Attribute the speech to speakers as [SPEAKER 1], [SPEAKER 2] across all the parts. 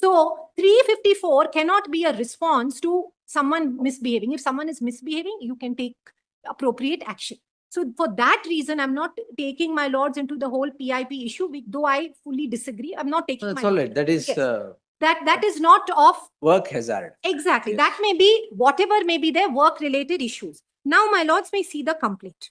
[SPEAKER 1] So 354 cannot be a response to someone misbehaving. If someone is misbehaving, you can take appropriate action. So for that reason, I'm not taking, my lords, into the whole PIP issue, though I fully disagree. I'm not taking
[SPEAKER 2] That's all right. That is
[SPEAKER 1] that is not of
[SPEAKER 2] work hazard.
[SPEAKER 1] Exactly.
[SPEAKER 2] Yes.
[SPEAKER 1] That may be whatever may be their work-related issues. Now, my lords may see the complaint.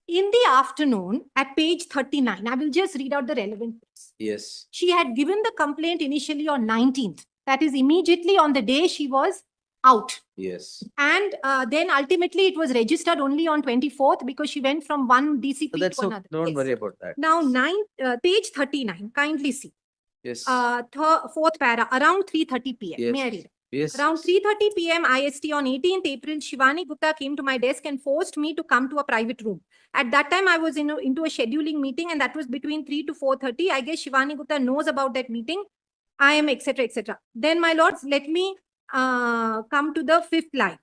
[SPEAKER 1] In the afternoon, at page 39, I will just read out the relevant bits.
[SPEAKER 2] Yes.
[SPEAKER 1] She had given the complaint initially on 19th. That is immediately on the day she was out.
[SPEAKER 2] Yes.
[SPEAKER 1] And then ultimately it was registered only on 24th because she went from one DCP to another.
[SPEAKER 2] Don't worry about that.
[SPEAKER 1] Now, page 39, kindly see.
[SPEAKER 2] Yes.
[SPEAKER 1] Fourth para, around 3:30 p.m.
[SPEAKER 2] Yes.
[SPEAKER 1] May I read?
[SPEAKER 2] Yes.
[SPEAKER 1] Around 3:30 p.m. IST on 18th April, Shivani Gupta came to my desk and forced me to come to a private room. At that time, I was into a scheduling meeting, and that was between 3 to 4:30. I guess Shivani Gupta knows about that meeting. I am, etc., etc. Then, my lords, let me come to the fifth line.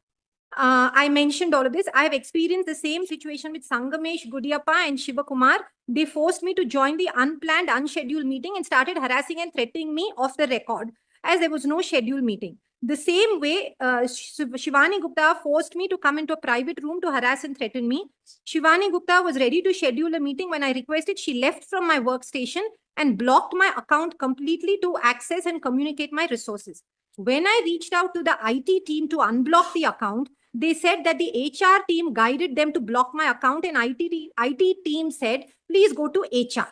[SPEAKER 1] I mentioned all of this. I have experienced the same situation with Sangamesh, Gudiyappa and Shivakumar. They forced me to join the unplanned, unscheduled meeting and started harassing and threatening me off the record as there was no scheduled meeting. The same way, Shivani Gupta forced me to come into a private room to harass and threaten me. Shivani Gupta was ready to schedule a meeting. When I requested, she left from my workstation and blocked my account completely to access and communicate my resources. When I reached out to the IT team to unblock the account, they said that the HR team guided them to block my account, and IT team said, please go to HR.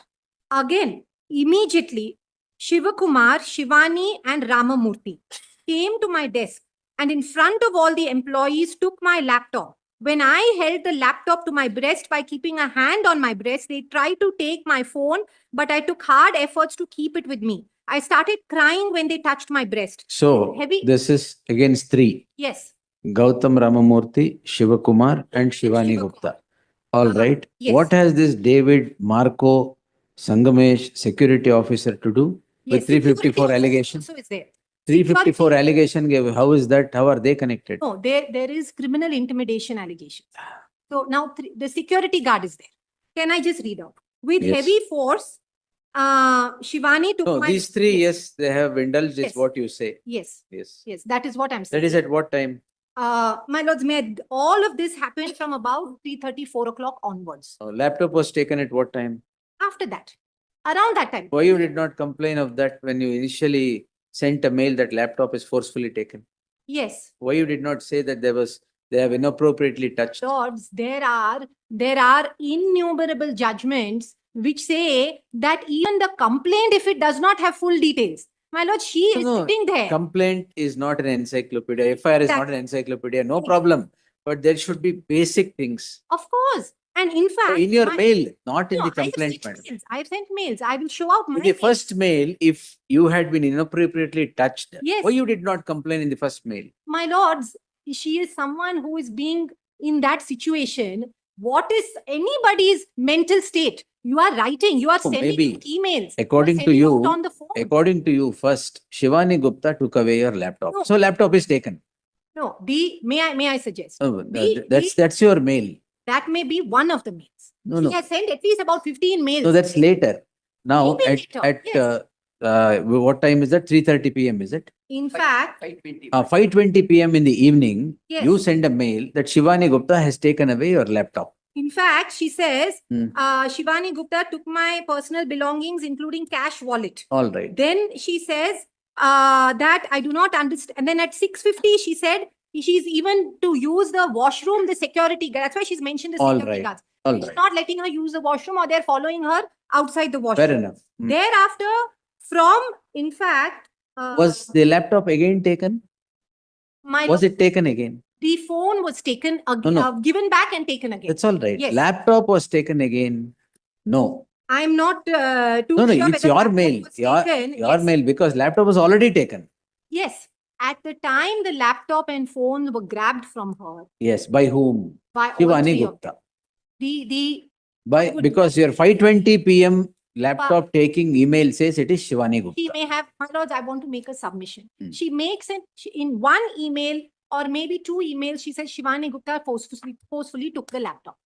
[SPEAKER 1] Again, immediately, Shivakumar, Shivani and Ramamurthy came to my desk and in front of all the employees took my laptop. When I held the laptop to my breast by keeping a hand on my breast, they tried to take my phone, but I took hard efforts to keep it with me. I started crying when they touched my breast.
[SPEAKER 2] So, this is against three.
[SPEAKER 1] Yes.
[SPEAKER 2] Gautam Ramamurthy, Shivakumar and Shivani Gupta. All right.
[SPEAKER 1] Yes.
[SPEAKER 2] What has this David, Marco, Sangamesh, security officer to do with 354 allegations?
[SPEAKER 1] So it's there.
[SPEAKER 2] 354 allegation, how is that? How are they connected?
[SPEAKER 1] No, there is criminal intimidation allegations. So now the security guard is there. Can I just read out? With heavy force, Shivani took
[SPEAKER 2] these three, yes, they have indulged, is what you say.
[SPEAKER 1] Yes.
[SPEAKER 2] Yes.
[SPEAKER 1] Yes, that is what I'm saying.
[SPEAKER 2] That is at what time?
[SPEAKER 1] My lords, all of this happened from about 3:30, 4 o'clock onwards.
[SPEAKER 2] Laptop was taken at what time?
[SPEAKER 1] After that, around that time.
[SPEAKER 2] Why you did not complain of that when you initially sent a mail that laptop is forcefully taken?
[SPEAKER 1] Yes.
[SPEAKER 2] Why you did not say that they have inappropriately touched?
[SPEAKER 1] Lords, there are innumerable judgments which say that even the complaint, if it does not have full details, my lord, she is sitting there.
[SPEAKER 2] Complaint is not an encyclopedia. FIR is not an encyclopedia. No problem. But there should be basic things.
[SPEAKER 1] Of course. And in fact,
[SPEAKER 2] in your mail, not in the complaint.
[SPEAKER 1] I have sent mails. I will show out my
[SPEAKER 2] in the first mail, if you had been inappropriately touched, why you did not complain in the first mail?
[SPEAKER 1] My lords, she is someone who is being in that situation. What is anybody's mental state? You are writing, you are sending emails.
[SPEAKER 2] According to you, first, Shivani Gupta took away your laptop. So laptop is taken.
[SPEAKER 1] No, may I suggest?
[SPEAKER 2] That's your mail.
[SPEAKER 1] That may be one of the mails. She has sent at least about 15 mails.
[SPEAKER 2] No, that's later. Now, what time is that? 3:30 p.m. is it?
[SPEAKER 1] In fact,
[SPEAKER 2] 5:20 p.m. in the evening, you send a mail that Shivani Gupta has taken away your laptop.
[SPEAKER 1] In fact, she says, Shivani Gupta took my personal belongings, including cash wallet.
[SPEAKER 2] All right.
[SPEAKER 1] Then she says that I do not understand. And then at 6:50, she said she's even to use the washroom, the security guard. That's why she's mentioned the security guards. She's not letting her use the washroom, or they're following her outside the washroom.
[SPEAKER 2] Fair enough.
[SPEAKER 1] Thereafter, in fact...
[SPEAKER 2] was the laptop again taken? Was it taken again?
[SPEAKER 1] The phone was taken, given back and taken again.
[SPEAKER 2] That's all right.
[SPEAKER 1] Yes.
[SPEAKER 2] Laptop was taken again. No.
[SPEAKER 1] I'm not too sure.
[SPEAKER 2] It's your mail. Your mail, because laptop was already taken.
[SPEAKER 1] Yes. At the time, the laptop and phones were grabbed from her.
[SPEAKER 2] Yes. By whom?
[SPEAKER 1] By
[SPEAKER 2] Shivani Gupta.
[SPEAKER 1] Because
[SPEAKER 2] your 5:20 p.m. laptop taking email says it is Shivani Gupta.
[SPEAKER 1] She may have, my lords, I want to make a submission. She makes it in one email or maybe two emails. She says Shivani Gupta forcefully took the laptop.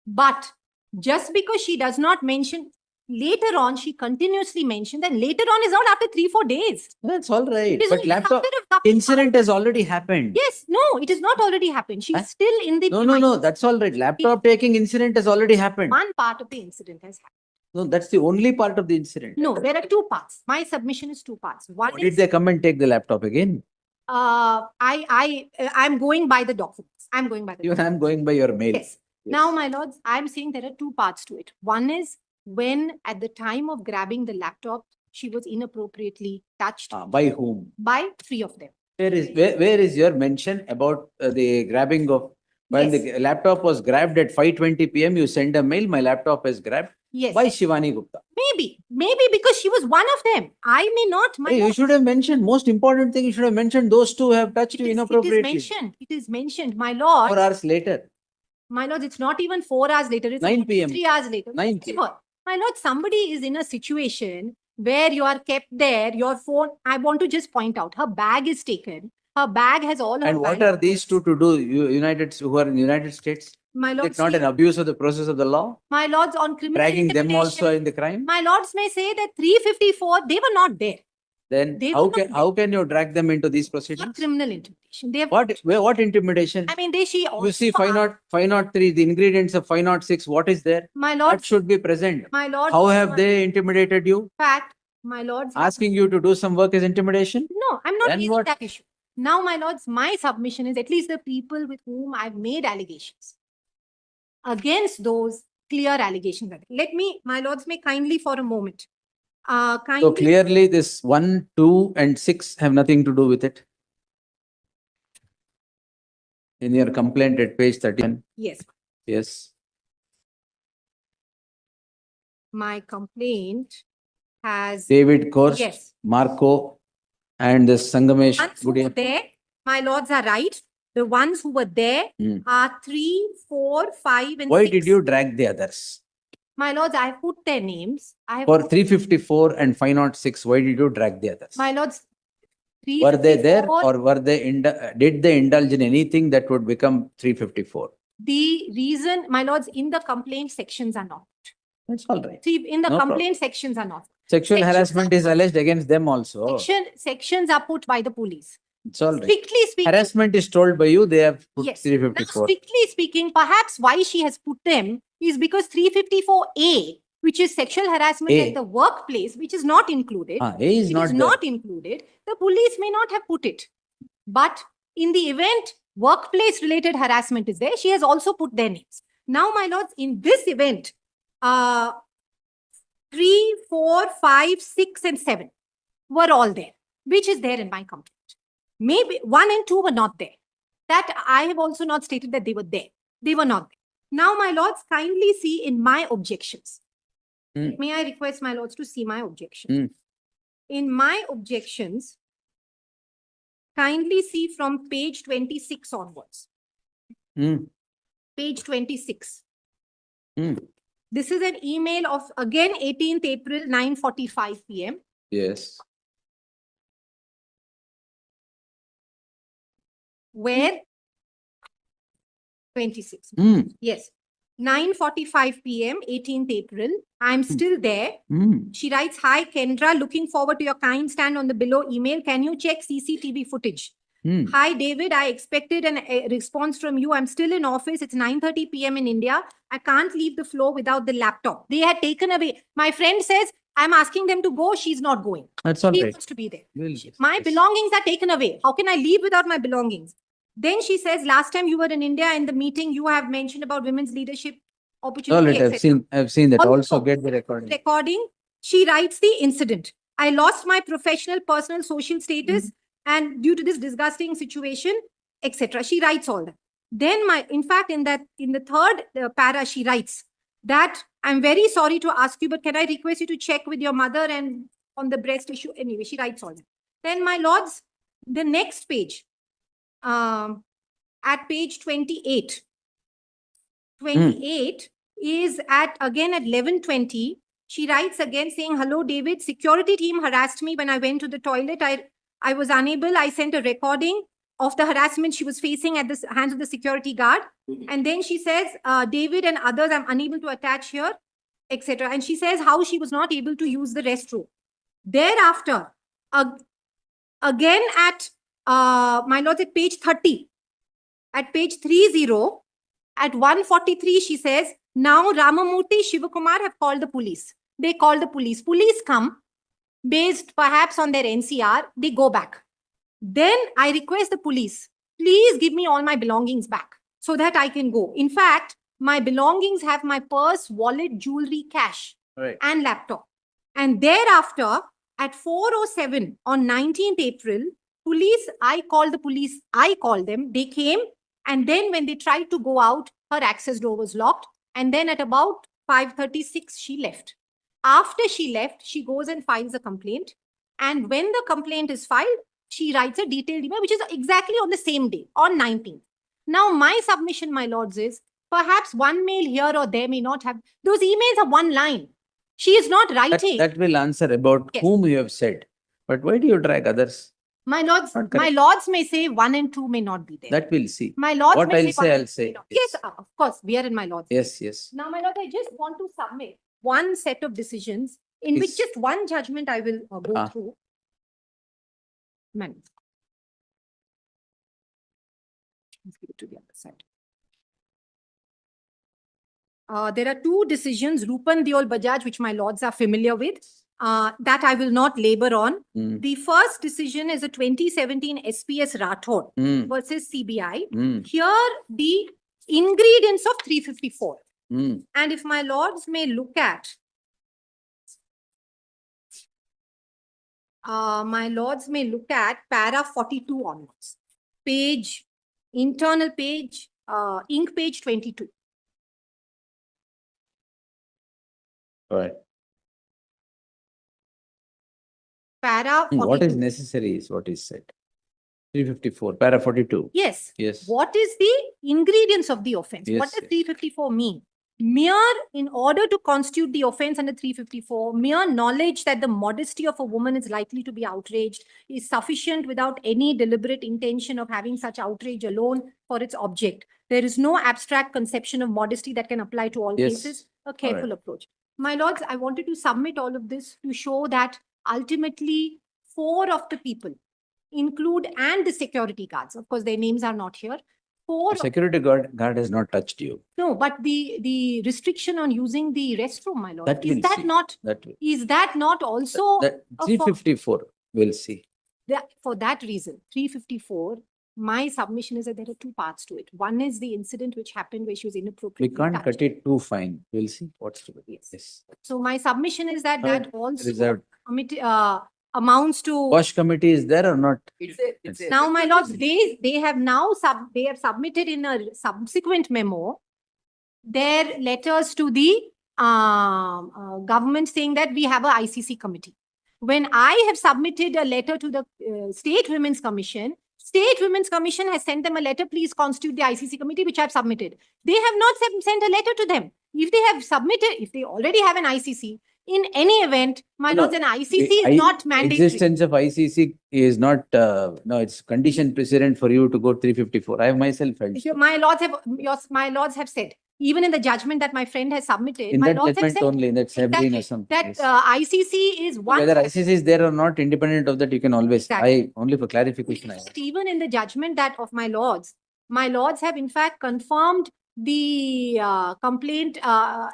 [SPEAKER 1] But just because she does not mention, Later on, she continuously mentioned, and later on is not after 3-4 days.
[SPEAKER 2] That's all right.
[SPEAKER 1] It is
[SPEAKER 2] But
[SPEAKER 1] only
[SPEAKER 2] laptop
[SPEAKER 1] after a couple of
[SPEAKER 2] incident has already happened.
[SPEAKER 1] Yes, no, it has not already happened. She's
[SPEAKER 2] Huh?
[SPEAKER 1] still in the
[SPEAKER 2] No. That's all right. Laptop taking incident has already happened.
[SPEAKER 1] One part of the incident has happened.
[SPEAKER 2] No, that's the only part of the incident.
[SPEAKER 1] No, there are two parts. My submission is two parts. One
[SPEAKER 2] Or did
[SPEAKER 1] is
[SPEAKER 2] they come and take the laptop again?
[SPEAKER 1] I'm going by the documents. I'm going by the
[SPEAKER 2] Even I'm going by your mail.
[SPEAKER 1] Yes. Now, my lords, I'm saying there are two parts to it. One is when at the time of grabbing the laptop, she was inappropriately touched
[SPEAKER 2] By whom?
[SPEAKER 1] by 3 of them.
[SPEAKER 2] Where is your mention about the grabbing of when
[SPEAKER 1] Yes.
[SPEAKER 2] the laptop was grabbed at 5:20 p.m. You send a mail, my laptop is grabbed
[SPEAKER 1] Yes.
[SPEAKER 2] by Shivani Gupta.
[SPEAKER 1] Maybe because she was one of them. I may not. My
[SPEAKER 2] Hey, you
[SPEAKER 1] lord.
[SPEAKER 2] should have mentioned, most important thing, you should have mentioned those two have touched you
[SPEAKER 1] It
[SPEAKER 2] inappropriately.
[SPEAKER 1] is mentioned, my lord.
[SPEAKER 2] 4 hours later.
[SPEAKER 1] My lord, it's not even 4 hours later. It's
[SPEAKER 2] 9 p.m.
[SPEAKER 1] 3 hours later.
[SPEAKER 2] 9 p.m.
[SPEAKER 1] Sure. My lord, somebody is in a situation where you are kept there, your phone. I want to just point out, her bag is taken. Her bag has all her
[SPEAKER 2] And what
[SPEAKER 1] bank
[SPEAKER 2] are these two to do? Who are in United States?
[SPEAKER 1] My
[SPEAKER 2] Is
[SPEAKER 1] lord,
[SPEAKER 2] it not an abuse of the process of the law?
[SPEAKER 1] my lords, on criminal
[SPEAKER 2] Dragging them
[SPEAKER 1] intimidation,
[SPEAKER 2] also in the crime?
[SPEAKER 1] my lords may say that 354, they were not there.
[SPEAKER 2] Then
[SPEAKER 1] They
[SPEAKER 2] how
[SPEAKER 1] were
[SPEAKER 2] can
[SPEAKER 1] not
[SPEAKER 2] how can you drag them into these
[SPEAKER 1] Not
[SPEAKER 2] proceedings?
[SPEAKER 1] criminal intimidation. They have,
[SPEAKER 2] What intimidation?
[SPEAKER 1] I mean, she also
[SPEAKER 2] You see 503, the ingredients of 506, what is there?
[SPEAKER 1] my
[SPEAKER 2] That
[SPEAKER 1] lords,
[SPEAKER 2] should be present.
[SPEAKER 1] my lords.
[SPEAKER 2] How have they intimidated you?
[SPEAKER 1] Fact, my lords.
[SPEAKER 2] Asking you to do some work is intimidation?
[SPEAKER 1] No, I'm not
[SPEAKER 2] Then
[SPEAKER 1] raising
[SPEAKER 2] what?
[SPEAKER 1] that issue. Now, my lords, my submission is at least the people with whom I've made allegations against those clear allegations. Let me, my lords, may kindly for a moment.
[SPEAKER 2] So clearly this 1, 2 and 6 have nothing to do with it. In your complaint at page 31.
[SPEAKER 1] Yes.
[SPEAKER 2] Yes.
[SPEAKER 1] My complaint has
[SPEAKER 2] David Korst,
[SPEAKER 1] yes.
[SPEAKER 2] Marco, and the Sangamesh.
[SPEAKER 1] Ones who were there, my lords are right. The ones who were there are 3, 4, 5, and
[SPEAKER 2] Why
[SPEAKER 1] 6.
[SPEAKER 2] did you drag the others?
[SPEAKER 1] My lords, I have put their names.
[SPEAKER 2] For 354 and 506, why did you drag the others?
[SPEAKER 1] My lords,
[SPEAKER 2] were they there or were they did they indulge in anything that would become 354?
[SPEAKER 1] The reason, my lords, in the complaint sections are not.
[SPEAKER 2] That's all right.
[SPEAKER 1] See, in the
[SPEAKER 2] No
[SPEAKER 1] complaint sections are not.
[SPEAKER 2] Sexual harassment is alleged against them also.
[SPEAKER 1] Sections are put by the police.
[SPEAKER 2] It's all right.
[SPEAKER 1] Strictly speaking,
[SPEAKER 2] Harassment is told by you, they have put
[SPEAKER 1] yes.
[SPEAKER 2] 354.
[SPEAKER 1] Now, strictly speaking, perhaps why she has put them is because 354A, which is sexual harassment at the workplace, which is not included.
[SPEAKER 2] A is not
[SPEAKER 1] included. The police may not have put it. But in the event workplace related harassment is there, she has also put their names. Now, my lords, in this event, 3, 4, 5, 6, and 7 were all there, which is there in my complaint. Maybe 1 and 2 were not there. That I have also not stated that they were there. They were not there. Now, my lords, kindly see in my objections. May I request my lords to see my objections? In my objections, kindly see from page 26 onwards. Page 26. This is an email of, again, 18th April, 9:45 p.m.
[SPEAKER 2] Yes.
[SPEAKER 1] Where? 26. Yes. 9:45 p.m., 18th April. I'm still there. She writes, "Hi, Kendra. Looking forward to your kind stand on the below email. Can you check CCTV footage? Hi, David. I expected a response from you. I'm still in office. It's 9:30 p.m. in India. I can't leave the floor without the laptop. They had taken away. My friend says, I'm asking them to go. She's not going.
[SPEAKER 2] That's all
[SPEAKER 1] she
[SPEAKER 2] right.
[SPEAKER 1] wants to be there.
[SPEAKER 2] Yes.
[SPEAKER 1] My belongings are taken away. How can I leave without my belongings? Then she says, last time you were in India in the meeting, you have mentioned about women's leadership opportunity.
[SPEAKER 2] All right, I've seen that. Also get the recording.
[SPEAKER 1] She writes the incident. I lost my professional, personal, social status, and due to this disgusting situation, etc. She writes all that. Then in fact, in the third para, she writes that I'm very sorry to ask you, but can I request you to check with your mother and on the breast issue? Anyway, she writes all that. Then, my lords, the next page, at page 28. 28 is again at 11:20. She writes again saying, hello, David. Security team harassed me when I went to the toilet. I was unable. I sent a recording of the harassment she was facing at the hands of the security guard. And then she says, David and others, I'm unable to attach here. etc. And she says how she was not able to use the restroom. Thereafter, again at, my lords, at page 30, at page 30, at 143, she says, now Ramamurthy, Shivakumar have called the police. They call the police. Police come, based perhaps on their NCR, they go back. Then I request the police, please give me all my belongings back so that I can go. In fact, my belongings have my purse, wallet, jewelry, cash,
[SPEAKER 2] Right.
[SPEAKER 1] and laptop. And thereafter, at 4:07 on 19th April, police, I called the police, I called them, they came, and then when they tried to go out, her access door was locked. And then at about 5:36, she left. After she left, she goes and files a complaint. And when the complaint is filed, she writes a detailed email, which is exactly on the same day, on 19th. Now, my submission, my lords, is perhaps one mail here or there may not have, those emails are one line. She is not writing.
[SPEAKER 2] That will answer about
[SPEAKER 1] Yes.
[SPEAKER 2] whom you have said. But why do you drag others?
[SPEAKER 1] My lords,
[SPEAKER 2] Not
[SPEAKER 1] my
[SPEAKER 2] correct.
[SPEAKER 1] lords may say 1 and 2 may not be there.
[SPEAKER 2] That we'll see.
[SPEAKER 1] My lords
[SPEAKER 2] What
[SPEAKER 1] may
[SPEAKER 2] I'll
[SPEAKER 1] say
[SPEAKER 2] say,
[SPEAKER 1] 1
[SPEAKER 2] I'll
[SPEAKER 1] and 2
[SPEAKER 2] say.
[SPEAKER 1] may not. Yes, of course, we are in my lords.
[SPEAKER 2] Yes, yes.
[SPEAKER 1] Now, my lord, I just want to submit one set of decisions in which
[SPEAKER 2] Please.
[SPEAKER 1] just one judgment I will go
[SPEAKER 2] Ah.
[SPEAKER 1] through. Man. Let's give it to the other side. There are two decisions, Rupan Diol Bajaj, which my lords are familiar with, that I will not labor on.
[SPEAKER 2] Mm.
[SPEAKER 1] The first decision is a 2017 SPS Rathod
[SPEAKER 2] Mm.
[SPEAKER 1] versus CBI.
[SPEAKER 2] Mm.
[SPEAKER 1] Here, the ingredients of 354.
[SPEAKER 2] Mm.
[SPEAKER 1] And if my lords may look at, my lords may look at para 42 onwards, page, internal page, ink page 22.
[SPEAKER 2] All right.
[SPEAKER 1] Para 42.
[SPEAKER 2] What is necessary is what is said. 354, para 42.
[SPEAKER 1] Yes.
[SPEAKER 2] Yes.
[SPEAKER 1] What is the ingredients of the offense?
[SPEAKER 2] Yes,
[SPEAKER 1] What does
[SPEAKER 2] yes.
[SPEAKER 1] 354 mean? In order to constitute the offense under 354, mere knowledge that the modesty of a woman is likely to be outraged is sufficient without any deliberate intention of having such outrage alone for its object. There is no abstract conception of modesty that can apply to all
[SPEAKER 2] Yes.
[SPEAKER 1] cases. A careful approach. My lords, I wanted to submit all of this to show that ultimately 4 of the people include, and the security guards, of course, their names are not here.
[SPEAKER 2] The security guard has not touched you.
[SPEAKER 1] No, but the restriction on using the restroom, my lord,
[SPEAKER 2] That
[SPEAKER 1] is
[SPEAKER 2] we'll
[SPEAKER 1] that
[SPEAKER 2] see.
[SPEAKER 1] not,
[SPEAKER 2] That will.
[SPEAKER 1] is that not also
[SPEAKER 2] That
[SPEAKER 1] a
[SPEAKER 2] 354, we'll see.
[SPEAKER 1] for that reason, 354, my submission is that there are 2 parts to it. One is the incident which happened where she was
[SPEAKER 2] We
[SPEAKER 1] inappropriately
[SPEAKER 2] can't
[SPEAKER 1] touched.
[SPEAKER 2] cut it too fine. We'll see what's to be.
[SPEAKER 1] Yes.
[SPEAKER 2] Yes.
[SPEAKER 1] So my submission is that
[SPEAKER 2] Third,
[SPEAKER 1] that also
[SPEAKER 2] Reserved.
[SPEAKER 1] amounts to.
[SPEAKER 2] Wash committee is there or not?
[SPEAKER 3] It's a.
[SPEAKER 1] Now, my lords, they have now submitted in a subsequent memo their letters to the government saying that we have a ICC committee. When I have submitted a letter to the State Women's Commission has sent them a letter, please constitute the ICC committee, which I've submitted. They have not sent a letter to them. If they have submitted, if they already have an ICC, in any event, my
[SPEAKER 2] No,
[SPEAKER 1] lords, an ICC is not mandatory.
[SPEAKER 2] Existence of ICC is not, no, it's condition precedent for you to go 354. I have myself held.
[SPEAKER 1] My lords have said, even in the judgment that my friend has submitted,
[SPEAKER 2] In
[SPEAKER 1] my
[SPEAKER 2] that
[SPEAKER 1] lords have
[SPEAKER 2] judgment
[SPEAKER 1] said
[SPEAKER 2] only, in that Sabrina something.
[SPEAKER 1] that
[SPEAKER 2] yes.
[SPEAKER 1] ICC is one.
[SPEAKER 2] Whether ICC is there or not, independent of that, you can always,
[SPEAKER 1] Exactly.
[SPEAKER 2] only for clarification. I asked.
[SPEAKER 1] Even in the judgment that of my lords have in fact confirmed the complaint,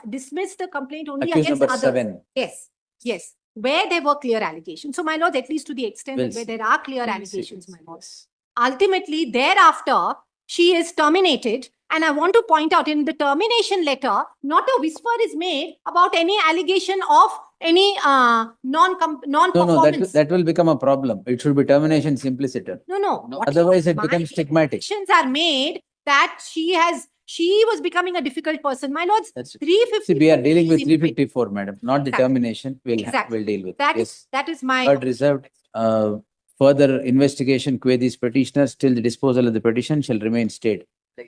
[SPEAKER 1] dismissed the complaint only
[SPEAKER 2] Accused
[SPEAKER 1] against
[SPEAKER 2] number
[SPEAKER 1] others.
[SPEAKER 2] 7.
[SPEAKER 1] Yes, where there were clear allegations. So my lords, at least to the extent
[SPEAKER 2] We'll
[SPEAKER 1] that where
[SPEAKER 2] see.
[SPEAKER 1] there are clear
[SPEAKER 2] We'll see,
[SPEAKER 1] allegations,
[SPEAKER 2] we'll
[SPEAKER 1] my
[SPEAKER 2] see,
[SPEAKER 1] lords. Ultimately, thereafter, she is terminated. And I want to point out in the termination letter, not a whisper is made about any allegation of any
[SPEAKER 2] No,
[SPEAKER 1] non-performance.
[SPEAKER 2] that will become a problem. It should be termination simpliciter.
[SPEAKER 1] No. What
[SPEAKER 2] Otherwise, it
[SPEAKER 1] my
[SPEAKER 2] becomes stigmatic.
[SPEAKER 1] allegations are made that she was becoming a difficult person. My lords,
[SPEAKER 2] That's it.
[SPEAKER 1] 350.
[SPEAKER 2] See, we are dealing with 354, madam, not the
[SPEAKER 1] Exactly.
[SPEAKER 2] termination.
[SPEAKER 1] Exactly.
[SPEAKER 2] We'll deal with.
[SPEAKER 1] That
[SPEAKER 2] Yes.
[SPEAKER 1] is my.
[SPEAKER 2] Third reserved, further investigation qua these petitioners till the disposal of the petition shall remain stayed.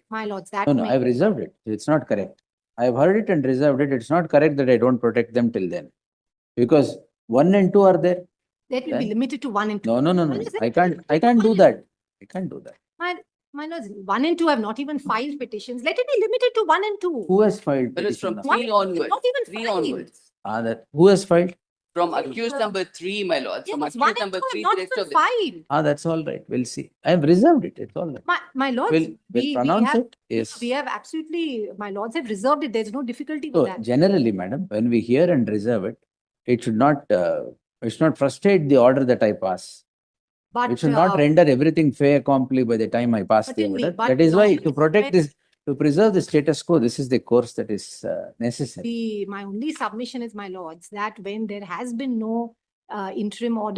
[SPEAKER 1] My lords, that
[SPEAKER 2] No,
[SPEAKER 1] may-
[SPEAKER 2] I've reserved it. It's not correct. I've heard it and reserved it. It's not correct that I don't protect them till then. Because 1 and 2 are there.
[SPEAKER 1] that will be
[SPEAKER 2] then-
[SPEAKER 1] limited to 1 and 2.
[SPEAKER 2] No.
[SPEAKER 1] Well, is
[SPEAKER 2] I can't do that. I can't do that.
[SPEAKER 1] My My lords, 1 and 2 have not even filed petitions. Let it be limited to 1 and 2.
[SPEAKER 2] Who has filed
[SPEAKER 3] But it's
[SPEAKER 2] petition?
[SPEAKER 3] from
[SPEAKER 2] now?
[SPEAKER 3] 3 onwards.
[SPEAKER 1] Not even
[SPEAKER 3] Three
[SPEAKER 1] filed.
[SPEAKER 3] onwards.
[SPEAKER 2] Who has filed?
[SPEAKER 3] From accused number 3, my lord. From
[SPEAKER 1] Yes, 1
[SPEAKER 3] accused
[SPEAKER 1] and
[SPEAKER 3] number
[SPEAKER 1] 2 have
[SPEAKER 3] 3
[SPEAKER 1] not
[SPEAKER 3] to rest
[SPEAKER 1] even
[SPEAKER 3] of the.
[SPEAKER 1] filed.
[SPEAKER 2] That's all right. We'll see. I have reserved it. It's all right.
[SPEAKER 1] My lords,
[SPEAKER 2] We'll
[SPEAKER 1] we
[SPEAKER 2] pronounce
[SPEAKER 1] have,
[SPEAKER 2] it. Yes.
[SPEAKER 1] we have absolutely, my lords have reserved it. There's no difficulty with
[SPEAKER 2] So
[SPEAKER 1] that.
[SPEAKER 2] generally, madam, when we hear and reserve it, it should not frustrate the order that I pass.
[SPEAKER 1] But
[SPEAKER 2] It should not render everything fait accompli by the time I pass the
[SPEAKER 1] certainly,
[SPEAKER 2] order.
[SPEAKER 1] but
[SPEAKER 2] That is why
[SPEAKER 1] normally
[SPEAKER 2] to protect
[SPEAKER 1] when-
[SPEAKER 2] this, to preserve the status quo, this is the course that is necessary.
[SPEAKER 1] my only submission is, my lords, that when there has been no interim order